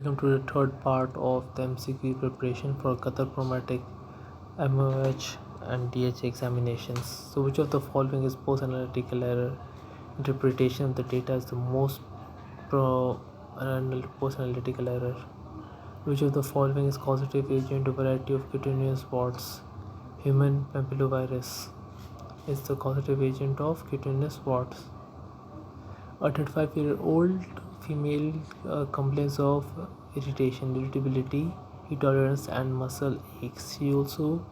Welcome to the third part of the MCQ preparation for Qatar prometric MOH and DHA examinations. So, which of the following is post-analytical error? Interpretation of the data is the most post-analytical error. Which of the following is causative agent to variety of cutaneous warts? Human papillovirus is the causative agent of cutaneous warts. A 35-year-old female complains of irritability, intolerance, and muscle aches. She also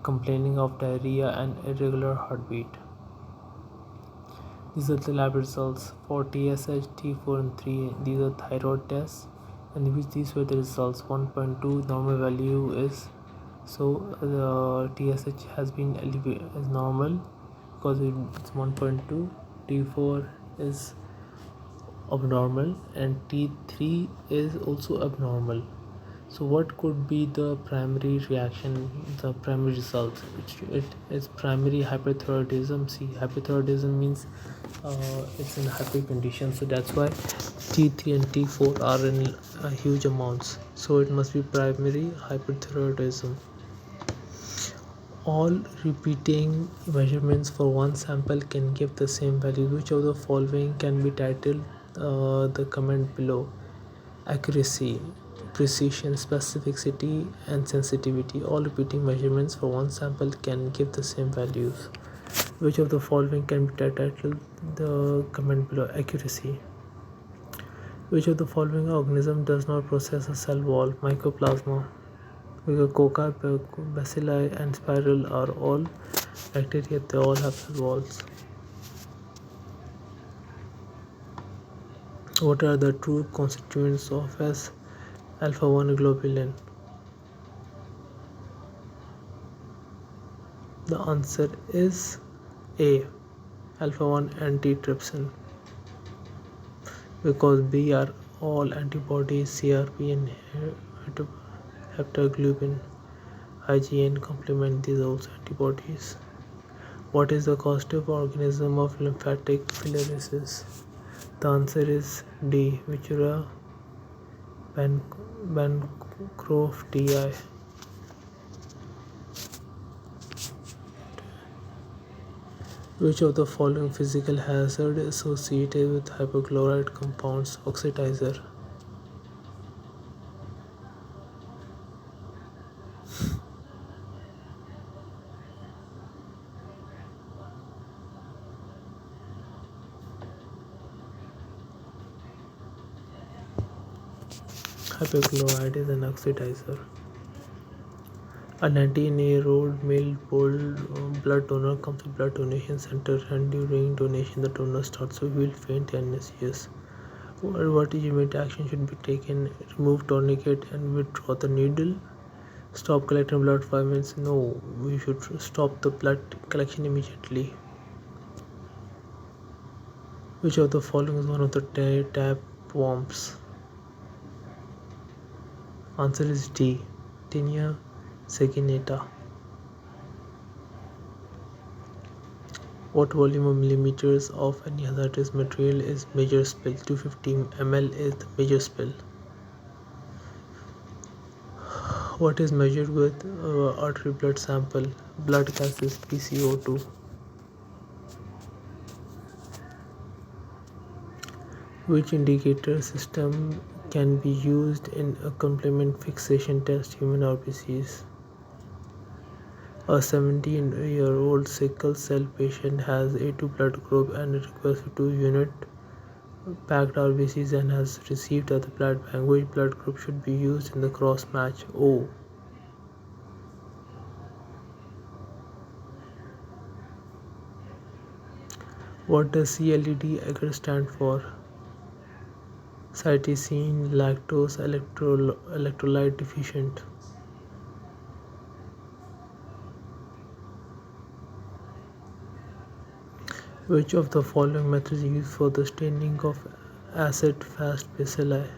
complaining of diarrhea and irregular heartbeat. These are the lab results for TSH, T4, and 3. These are thyroid tests, and which these were the results. 1.2 normal value is the TSH has been elevated as normal because it's 1.2. T4 is abnormal and T3 is also abnormal. So what could be the primary reaction, the primary result? It is primary hyperthyroidism. See, hyperthyroidism means it's in hyper condition, so that's why T3 and T4 are in huge amounts, so it must be primary hyperthyroidism. All repeating measurements for one sample can give the same value. Which of the following can be titled the comment below? Accuracy, precision, specificity, and sensitivity. All repeating measurements for one sample can give the same values. Which of the following can be titled the comment below? Accuracy. Which of the following organism does not possess a cell wall? Mycoplasma. Coca, bacilli, and spiral are all bacteria. They all have cell walls. What are the true constituents of S alpha-1 globulin? The answer is A, alpha-1 antitrypsin, because B are all antibodies, CRP and heptaglobin, IgN complement these also antibodies. What is the causative organism of lymphatic filariasis? The answer is D, Vichura bancroftii. Which of the following physical hazard associated with hypochlorite compounds? Oxidizer. Hypochlorite is an oxidizer. A 19-year-old male blood donor comes to blood donation center, and during donation the donor starts to feel faint and nauseous. What immediate action should be taken? Remove tourniquet and withdraw the needle. Stop collecting blood 5 minutes. No, we should stop the blood collection immediately. Which of the following is one of the tapeworms? Answer is D, Tinea saginata. What volume of millimeters of any hazardous material is major spill? 250 ml is the major spill. What is measured with artery blood sample? Blood gas is PCO2. Which indicator system can be used in a complement fixation test? Human RBCs. A 17-year-old sickle cell patient has A2 blood group and requests 2 unit packed RBCs and has received at the blood bank. Which blood group should be used in the cross match? O. What does CLED agar stand for? Cytosine lactose electrolyte deficient. Which of the following methods is used for the staining of acid-fast bacilli?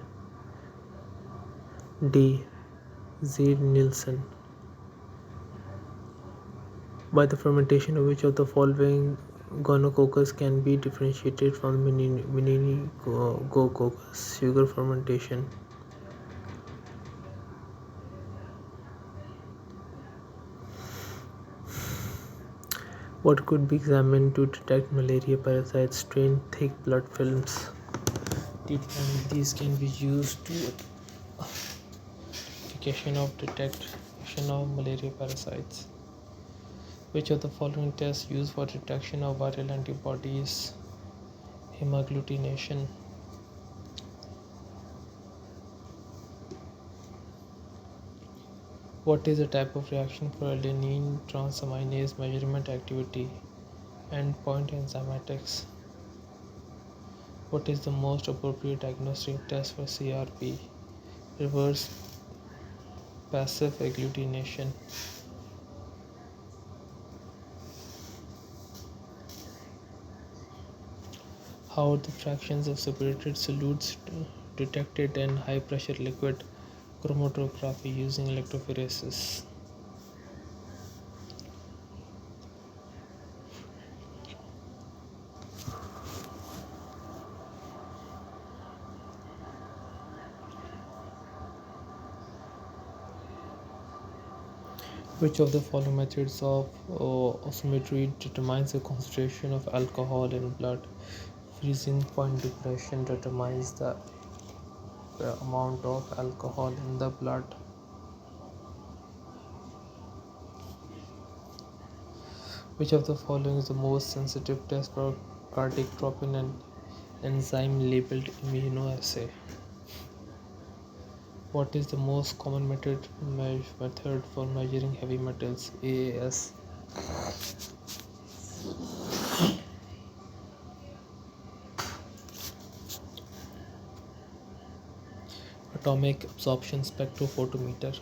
D, Zier-Nielsen. By the fermentation of which of the following gonococcus can be differentiated from meningococcus? Sugar fermentation. What could be examined to detect malaria parasites? Strain thick blood films. These can be used to detection of malaria parasites. Which of the following tests used for detection of viral antibodies? Hemagglutination. What is the type of reaction for adenine transaminase measurement activity? Endpoint enzymatics. What is the most appropriate diagnostic test for CRP? Reverse passive agglutination. How are the fractions of separated solutes detected in high pressure liquid chromatography using electrophoresis? Which of the following methods of osmometry determines the concentration of alcohol in blood? Freezing point depression determines the amount of alcohol in the blood. Which of the following is the most sensitive test for cardiac troponin and enzyme labeled immunoassay? What is the most common method for measuring heavy metals? AAS. Atomic absorption spectrophotometer.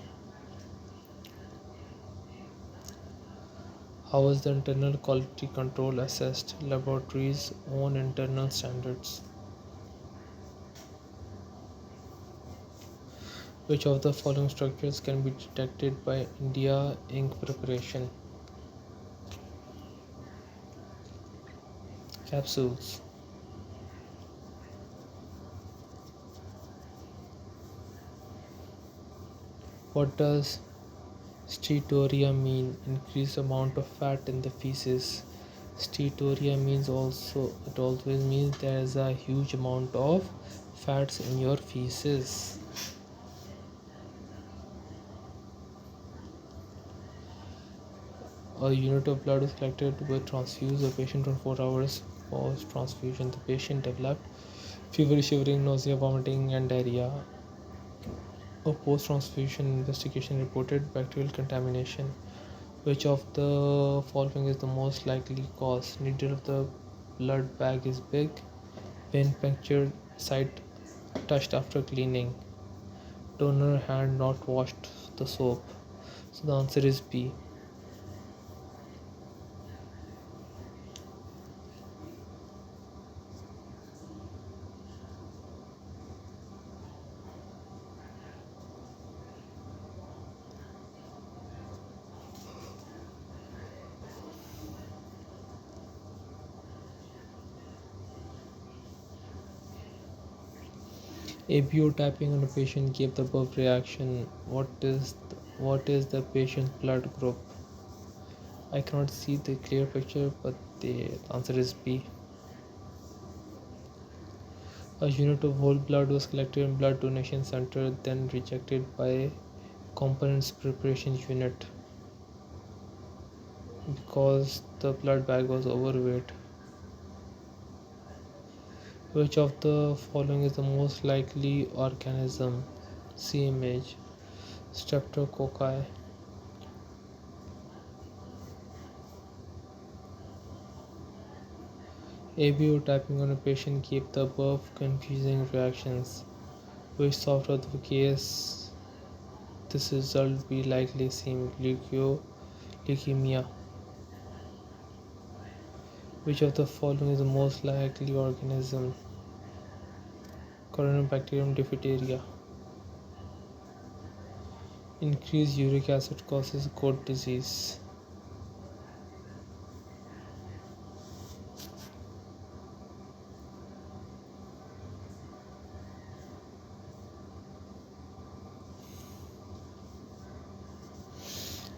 How is the internal quality control assessed? Laboratories' own internal standards. Which of the following structures can be detected by India ink preparation? Capsules. What does steatorrhea mean? Increased amount of fat in the feces. Steatorrhea means it always means there is a huge amount of fats in your feces. A unit of blood was collected to transfuse the patient 24 hours post transfusion. The patient developed fever, shivering, nausea, vomiting, and diarrhea. A post transfusion investigation reported bacterial contamination. Which of the following is the most likely cause? Needle of the blood bag is big. Vein punctured site touched after cleaning. Donor hand not washed the soap. So the answer is B. ABO tapping on a patient gave the above reaction. What is the patient's blood group? I cannot see the clear picture, but the answer is B. A unit of whole blood was collected in blood donation center, then rejected by components preparation unit because the blood bag was overweight. Which of the following is the most likely organism? See image. Streptococci. ABO typing on a patient gave the above confusing reactions. Which software of the case this result be likely seen? Leukemia. Which of the following is the most likely organism? Corynebacterium diphtheria. Increased uric acid causes gout disease.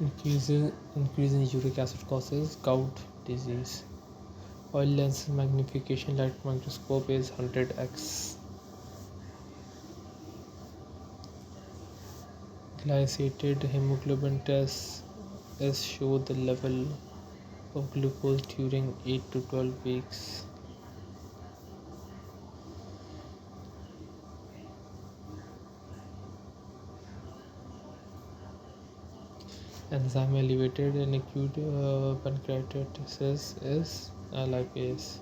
Increase in uric acid causes gout disease. Oil lens magnification light microscope is 100x. Glycated hemoglobin tests show the level of glucose during 8 to 12 weeks. Enzyme elevated in acute pancreatitis is lipase.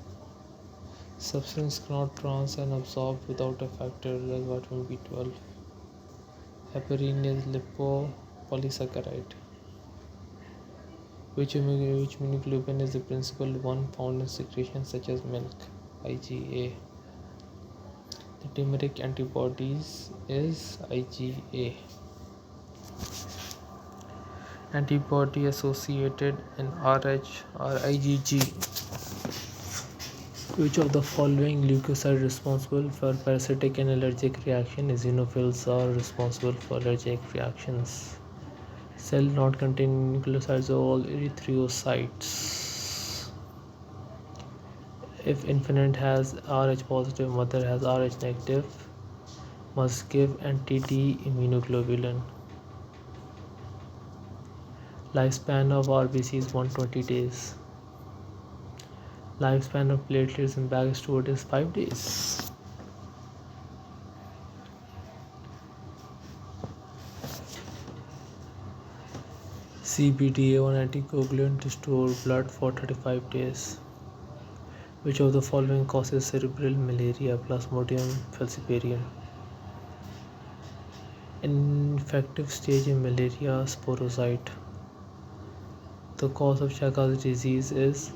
Substance cannot trans and absorb without a factor like vitamin B12. Heparin is lipopolysaccharide. Which immunoglobulin is the principal one found in secretions such as milk? IgA. The dimeric antibodies is IgA. Antibody associated in RH or IgG. Which of the following leukocytes responsible for parasitic and allergic reaction? Eosinophils are responsible for allergic reactions. Cell not containing nucleosides are all erythrocytes. If infant has Rh positive, mother has Rh negative, must give anti-D immunoglobulin. Lifespan of RBC is 120 days. Lifespan of platelets in bag stored is 5 days. CBDA1 anticoagulant to store blood for 35 days. Which of the following causes cerebral malaria? Plasmodium falciparum. Infective stage in malaria sporocyte. The cause of Chagas disease is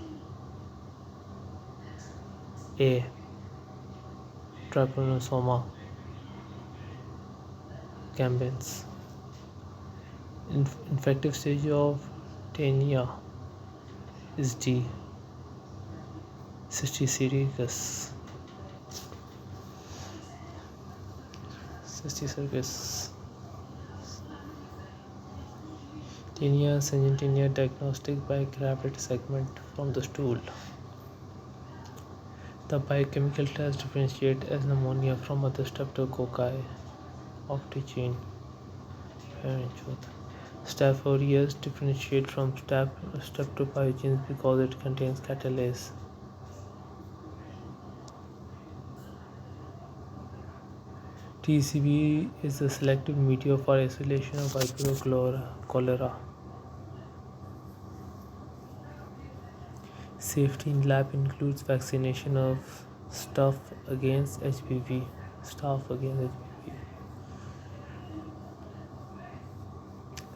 A. Trypanosoma cambens. Infective stage of tinea is D. Cysticercus. Tinea syncytial diagnostic by gravid segment from the stool. The biochemical test differentiate as pneumonia from other streptococci of the gene. Staph aureus differentiate from streptopyogenes because it contains catalase. TCB is the selective media for isolation of Vibrio cholera. Safety in lab includes vaccination of staph against HPV.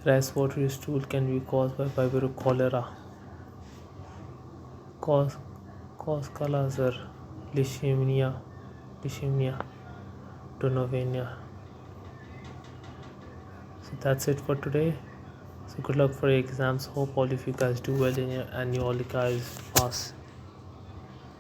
Rice watery stool can be caused by Vibrio cholera. Cause Kala-Azar, Leishmania, Donovania. So that's it for today. So good luck for your exams. Hope all of you guys do well in your and you all guys pass.